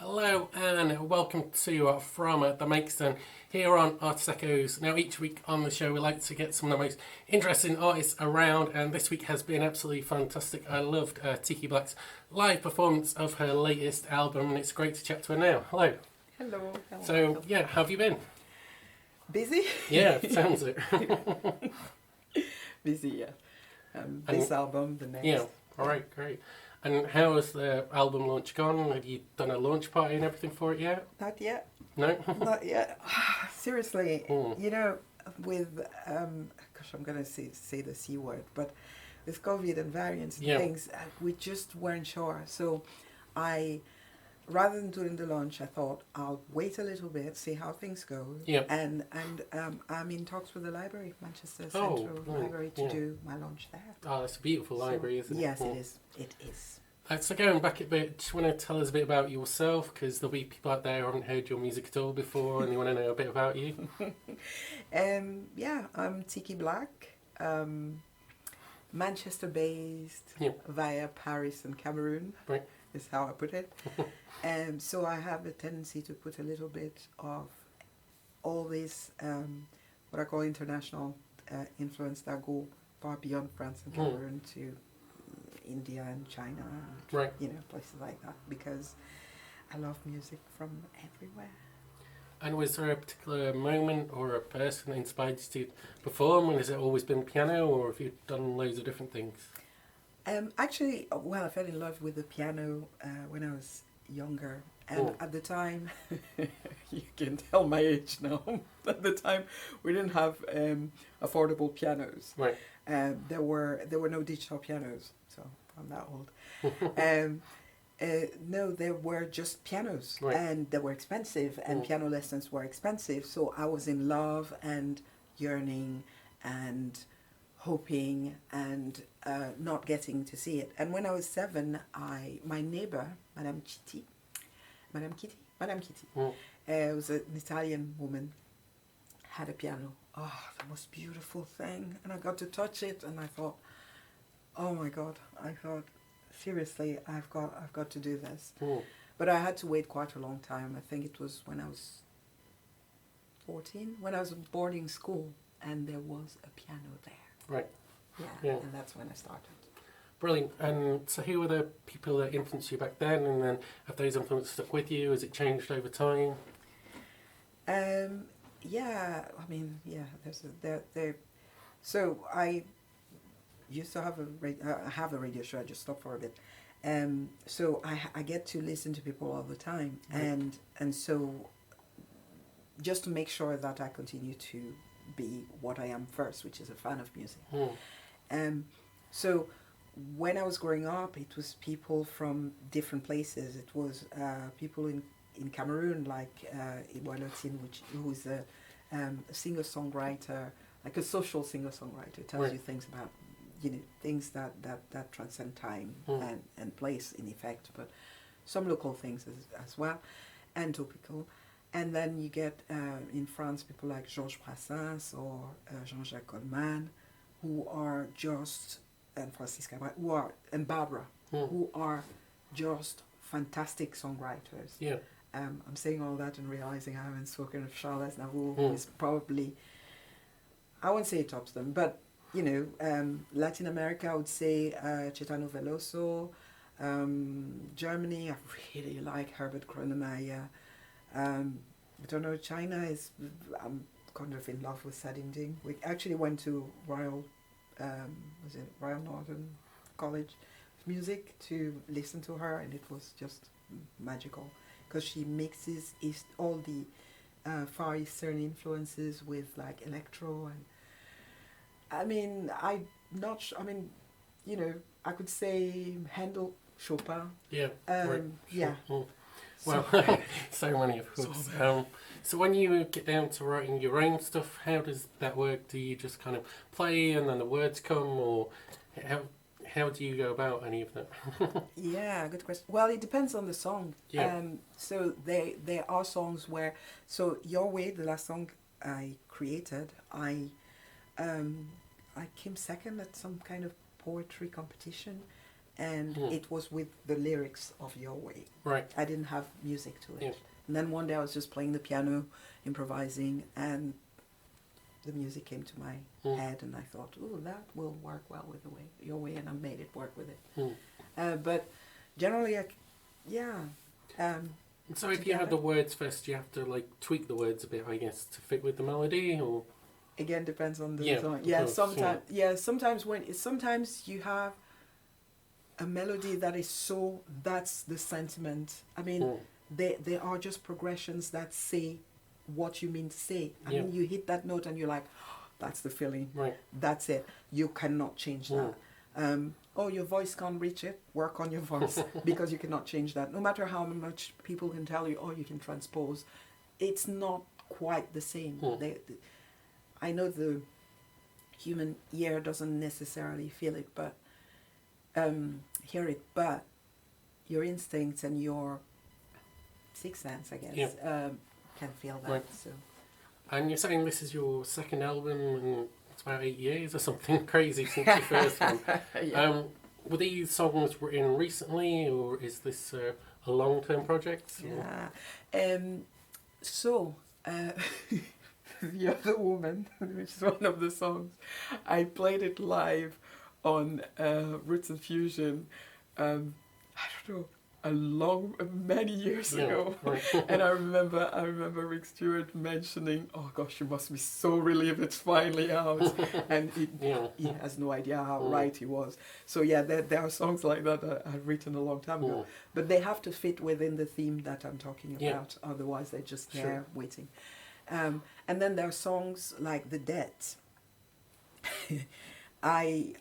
Hello and welcome to From the Makeson here on Artist Echoes. Now each week on the show we like to get some of the most interesting artists around, and this week has been absolutely fantastic. I loved Tiki Black's live performance of her latest album, and it's great to chat to her now. Hello. Hello. Hello. So yeah, how have you been? Busy? Yeah, sounds it. Busy, yeah. This album, the next. Yeah, alright, great. And how has the album launch gone? Have you done a launch party and everything for it yet? Not yet. No? Not yet. Seriously, Mm. you know, with, gosh, I'm going to say the C word, but with COVID and variants and Yeah. things, we just weren't sure. So rather than doing the launch, I thought I'll wait a little bit, see how things go. Yeah. And I'm in talks with the library, Manchester Oh, Central right, Library, to yeah. do my launch there. Oh, it's a beautiful library, isn't it? Yes, Mm. it is. It is. So going back a bit, do you want to tell us a bit about yourself? Because there'll be people out there who haven't heard your music at all before and they want to know a bit about you. Yeah, I'm Tiki Black, Manchester-based Yeah. via Paris and Cameroon, Right. is how I put it. And so I have a tendency to put a little bit of all this, what I call international influence that go far beyond France and Cameroon to India and China and, Right. you know, places like that, because I love music from everywhere. And was there a particular moment or a person that inspired you to perform? And has it always been piano, or have you done loads of different things? Actually, well, I fell in love with the piano when I was younger. And Oh. at the time, you can tell my age now. At the time, we didn't have affordable pianos. Right. There were no digital pianos, so I'm that old. No, there were just pianos, Right. and they were expensive, and piano lessons were expensive. So I was in love and yearning and hoping and not getting to see it. And when I was 7, my neighbor, Madame Kitty, Mm. was an Italian woman, had a piano. Oh, the most beautiful thing. And I got to touch it, and I thought, oh my God, seriously, I've got to do this. Mm. But I had to wait quite a long time. I think it was when I was 14, when I was at boarding school, and there was a piano there. Right. Yeah, Yeah. and that's when I started. Brilliant. And so who were the people that influenced you back then? And then have those influences stuck with you? Has it changed over time? Yeah, I mean, yeah, so I used to have I have a radio show. I just stopped for a bit. So I get to listen to people all the time, Right. and so just to make sure that I continue to be what I am first, which is a fan of music. Mm. So when I was growing up, it was people from different places. It was people in Cameroon, like Iwalotin, who is a singer-songwriter, like a social singer-songwriter, tells Right. you things about, you know, things that transcend time and place, in effect, but some local things as well, and topical. And then you get in France people like Georges Brassens or Jean-Jacques Goldman, who are just, and Francis Cabrel, and Barbara, who are just fantastic songwriters. Yeah. I'm saying all that and realizing I haven't spoken of Charles Aznavour, who is probably, I won't say it tops them, but, you know, Latin America, I would say Chetano Veloso. Germany, I really like Herbert Grönemeyer. I don't know, China is, I'm kind of in love with Sadin Ding. We actually went to Royal Northern College of Music to listen to her, and it was just magical, because she mixes all the Far Eastern influences with like electro, and I mean, you know, I could say Handel, Chopin. Yeah. Right. Yeah. Mm. Well, so many, of course. So So when you get down to writing your own stuff, how does that work? Do you just kind of play and then the words come, or how do you go about any of that? Yeah, good question. Well, it depends on the song. Yeah. So there are songs where, so Your Way, the last song I created, I came second at some kind of poetry competition, and it was with the lyrics of Your Way. Right. I didn't have music to it. Yeah. And then one day I was just playing the piano, improvising, and the music came to my head, and I thought, oh, that will work well with Your Way, and I made it work with it. But generally, So if you have the words first, you have to like tweak the words a bit, I guess, to fit with the melody, or again depends on the song. Sometimes you have a melody that is that's the sentiment. I mean, they are just progressions that say what you mean to say. I mean, you hit that note and you're like, oh, that's the feeling. Right. That's it. You cannot change that. Your voice can't reach it. Work on your voice because you cannot change that. No matter how much people can tell you, you can transpose, it's not quite the same. I know the human ear doesn't necessarily feel it, but hear it, but your instincts and your sixth sense, I guess, can feel that. Right. So. And you're saying this is your second album, and it's about 8 years or something crazy since your first one. Were these songs written recently, or is this a long-term project? Yeah. The Other Woman, which is one of the songs, I played it live on Roots and Fusion. I don't know, many years ago. Right. And I remember Rick Stewart mentioning, oh gosh, you must be so relieved it's finally out. And he has no idea how right he was. So there are songs like that I've written a long time ago. But they have to fit within the theme that I'm talking about. Otherwise they're just there waiting. And then there are songs like The Debt. I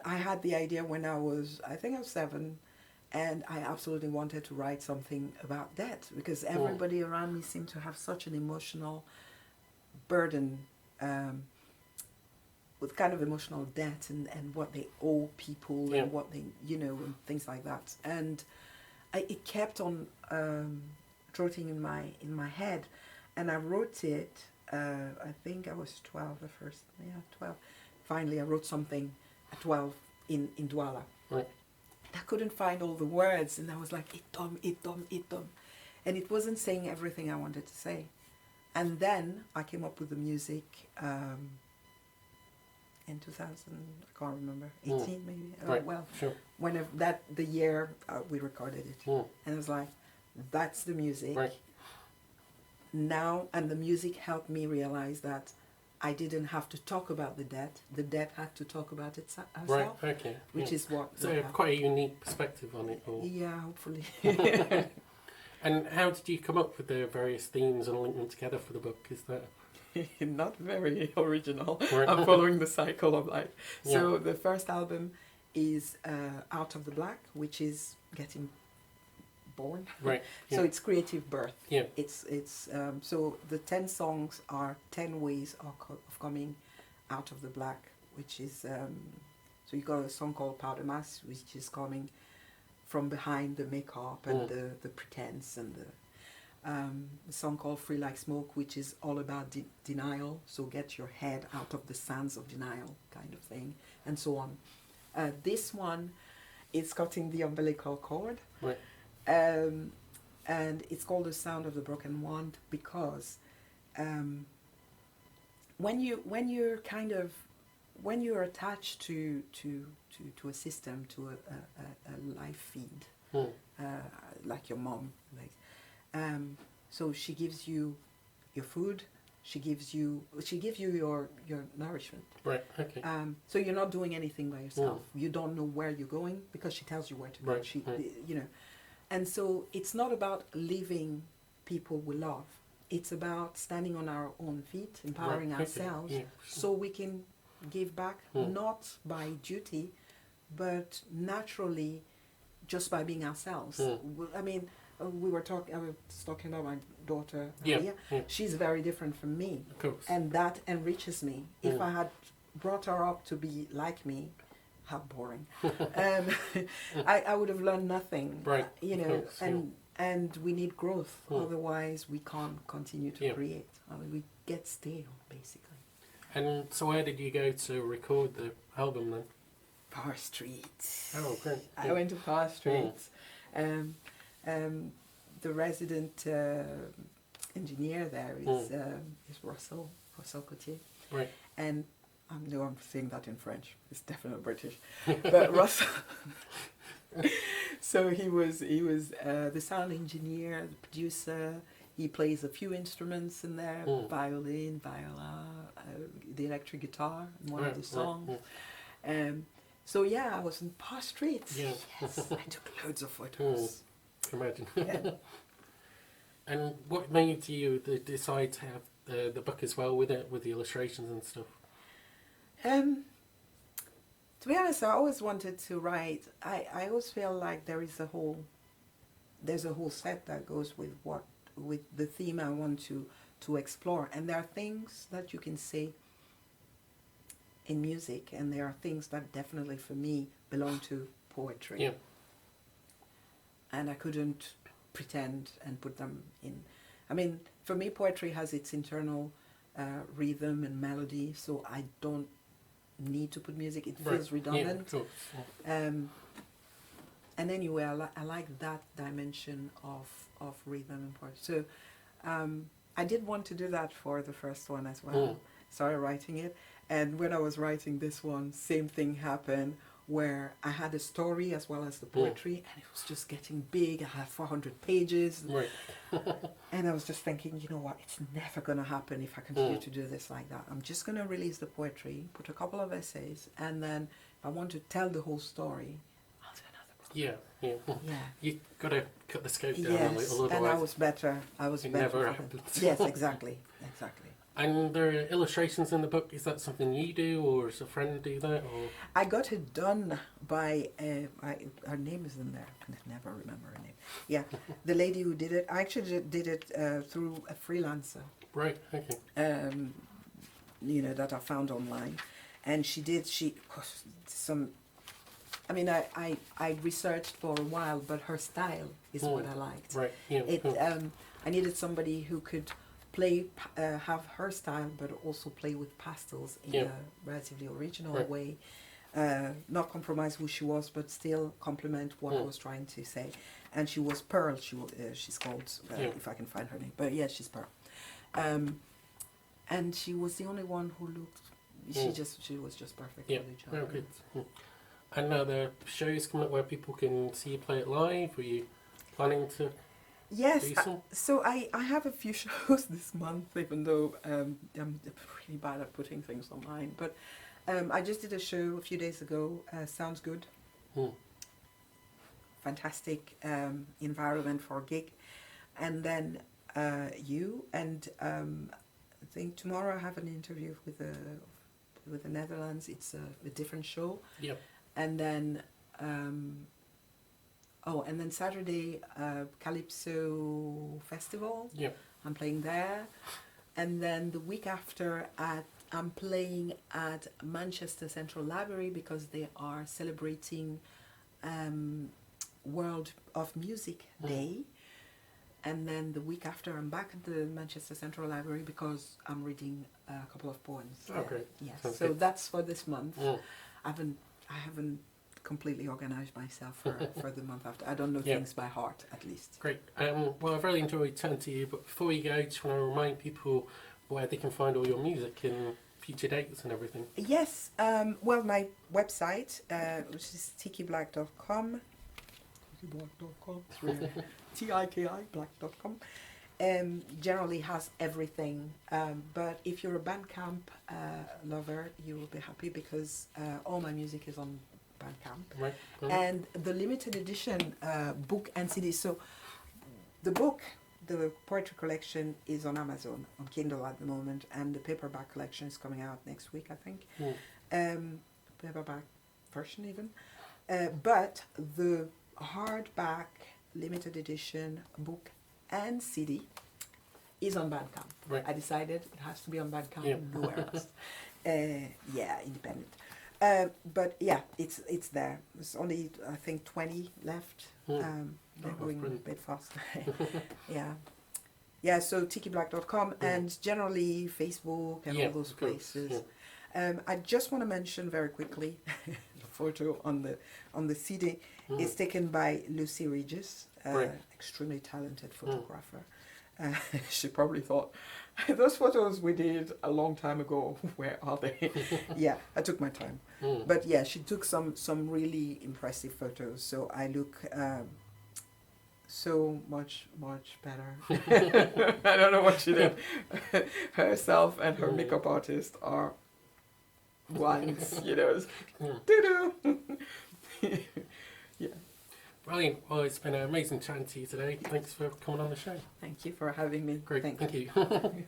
had the idea when I was 7, and I absolutely wanted to write something about debt because everybody around me seemed to have such an emotional burden with kind of emotional debt and what they owe people and what they, and things like that. And it kept on trotting in my head. And I wrote it, I think I was 12 at first. 12. Finally, I wrote something at 12 in Douala. Right. I couldn't find all the words, and I was like, it dum. And it wasn't saying everything I wanted to say. And then I came up with the music in 2000, I can't remember, 18 maybe. Sure. Whenever the year we recorded it. And I was like, that's the music. Right. Now, and the music helped me realize that I didn't have to talk about the debt had to talk about it herself. Right, okay. Which is what... So quite a unique perspective on it. Or... Yeah, hopefully. And how did you come up with the various themes and link them together for the book? Is that... Not very original. Right. I'm following the cycle of life. So the first album is Out of the Black, which is getting... born. Right. Yeah. So it's creative birth. Yeah. It's so the 10 songs are 10 ways of coming out of the black, which is so you got a song called Powder Mask, which is coming from behind the makeup and the pretense, and the song called Free Like Smoke, which is all about denial. So get your head out of the sands of denial, kind of thing, and so on. This one is cutting the umbilical cord. Right. And it's called The Sound of the Broken Wand because when you're attached to a system, to a life feed, like your mom, so she gives you your food, she gives you your nourishment. Right. Okay. So you're not doing anything by yourself. You don't know where you're going because she tells you where to go. Right. And so it's not about leaving people we love. It's about standing on our own feet, empowering ourselves, so we can give back, not by duty, but naturally, just by being ourselves. I mean, I was talking about my daughter earlier. She's very different from me. Of course. And that enriches me. If I had brought her up to be like me, how boring. I would have learned nothing. Right. And we need growth. Otherwise, we can't continue to create. I mean, we get stale, basically. And so where did you go to record the album then? Power Street. Oh, great. I went to Power Street. The resident engineer there is Russell Coutier. Right. And I know I'm saying that in French. It's definitely British. But Russell... So he was the sound engineer, the producer. He plays a few instruments in there, violin, viola, the electric guitar in one of the songs. So yeah, I was in Power Street. Yeah. Yes, I took loads of photos. Can imagine. Yeah. And what made you decide to have the book as well with it, with the illustrations and stuff? To be honest, I always wanted to write. I always feel like there's a whole set that goes with the theme I want to explore. And there are things that you can say in music, and there are things that definitely for me belong to poetry. Yeah. And I couldn't pretend and put them in. I mean, for me, poetry has its internal rhythm and melody, so I don't need to put music. It feels redundant. Yeah, cool. And anyway, I like that dimension of rhythm and poetry. So I did want to do that for the first one as well. Started writing it, and when I was writing this one, same thing happened, where I had a story as well as the poetry, and it was just getting big. I had 400 pages. Right. And I was just thinking, you know what, it's never going to happen if I continue to do this like that. I'm just going to release the poetry, put a couple of essays, and then if I want to tell the whole story, I'll do another book. Yeah. You got to cut the scope down a Yes, little, and I was better. it never happens. Yes, exactly. And there are illustrations in the book. Is that something you do, or does a friend do that? Or? I got it done by, her name is in there. I can never remember her name. Yeah, the lady who did it. I actually did it through a freelancer. Right, okay. That I found online. And some, I mean, I researched for a while, but her style is what I liked. Right, yeah. I needed somebody who could have her style, but also play with pastels in a relatively original way. Not compromise who she was, but still complement what I was trying to say. And she was Pearl. She's called, if I can find her name. But yeah, she's Pearl. And she was the only one who looked. She was just perfect for the job. Very good. And now there are shows coming up where people can see you play it live. Were you planning to? Yes, so I have a few shows this month, even though I'm really bad at putting things online. But I just did a show a few days ago, Sounds Good. Fantastic environment for a gig. And then I think tomorrow I have an interview with the Netherlands. It's a different show. Yep. And then... and then Saturday, Calypso Festival. Yeah. I'm playing there. And then the week after, I'm playing at Manchester Central Library because they are celebrating World of Music Day. And then the week after, I'm back at the Manchester Central Library because I'm reading a couple of poems. Okay. Yes. Sounds So good. that's for this month. I haven't completely organised myself for the month after. I don't know things by heart, at least. Great. Well, I've really enjoyed chatting to you, but before you go, just want to remind people where they can find all your music and future dates and everything. Yes. Well, my website, which is tikiblack.com. Tikiblack.com. It's really TIKI black.com. Generally has everything. But if you're a Bandcamp lover, you will be happy because all my music is on Bandcamp. Right. And the limited edition book and CD. So the book, the poetry collection, is on Amazon, on Kindle at the moment, and the paperback collection is coming out next week, I think. Paperback version even. But the hardback limited edition book and CD is on Bandcamp. Right. I decided it has to be on Bandcamp, nowhere else. Independent. But yeah, it's there. There's only, I think, 20 left. They're going a bit faster. Yeah, so tikiblack.com and generally Facebook and all those places. I just want to mention very quickly the photo on the CD is taken by Lucy Regis, Right. extremely talented photographer. She probably thought, those photos we did a long time ago, where are they? Yeah, I took my time. But yeah, she took some really impressive photos. So I look so much better. I don't know what she did. Herself and her makeup artist are ones, you know. Doo-doo. Yeah. Brilliant. Well, it's been amazing chatting to you today. Thanks for coming on the show. Thank you for having me. Great. Thank Thank you. you.